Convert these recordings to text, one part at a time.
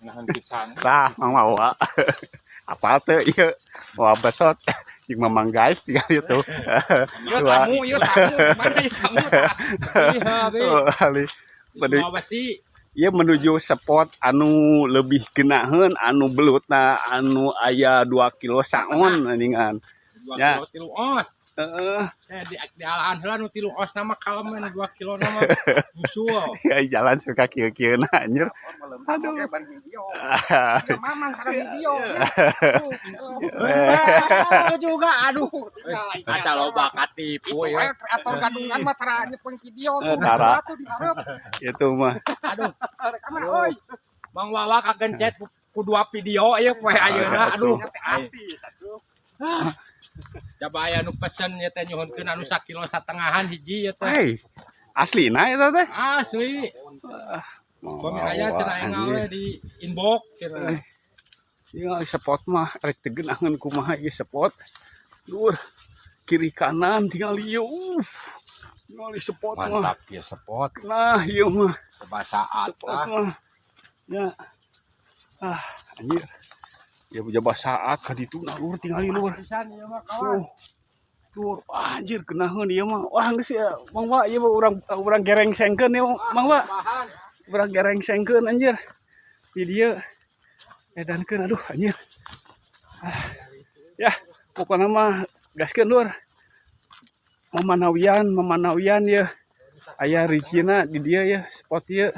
nahan pisan. Tah mau apa tuh ieu wah besot jeung mamang guys tinggal itu Ieu tamu mana ieu tamu tah. ali Bade Sulawesi. ieu menuju spot anu lebih geunaheun anu belutna anu aya 2 kilo saon aningan 2 kilo 3 os. heeh Di alahan heula nu 3 os nama kalem 2 kilo nama musuh. ya jalan suka kieu-kieuna anjir aduh Mamang sareng video. juga aduh. Asa loba katipu ya. Kreator gadungan mah tara nyepeng video tuh. Tara. Atuh dihareup. itu mah Aduh, Rekaman euy. Mang Wawa kagencet ku 2 video ieu poe ayeuna aduh. Coba aya nu pesen ieu teh nyuhunkeun anu 1,5 kiloan hiji ieu teh. hey aslina eta teh Asli. Kami aya cenah enggal we di inbox cenah. ya spot mah rek teu geunaheun kumaha ieu spot dur kiri kanan tinggal ieu tinggal di spot mah Mantap ya spot. nah ieu mah Kebasaat spot lah. mah ya anjir ya jabat saat ka ditu nah lur tinggal di lur Pisan ieu mah kawan. lur anjir geunaheun ieu mah wah geus ya Mang Wa ieu mah urang gereng sengkeun ieu Mang Wa Bahan. urang gereng sengkeun anjir di dieu edankeun aduh anjir ya pokokna mah gaskeun lur mamanawian ya aya rizina di dia ya spot ieu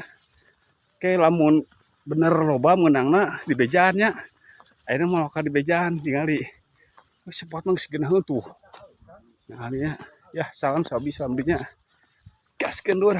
ke lamun bener loba meunangna di bejaan nya ayeuna mah loka di bejaan tingali spot mah geus geunaheun tuh nah ya salam sabi salam dinya gaskeun lur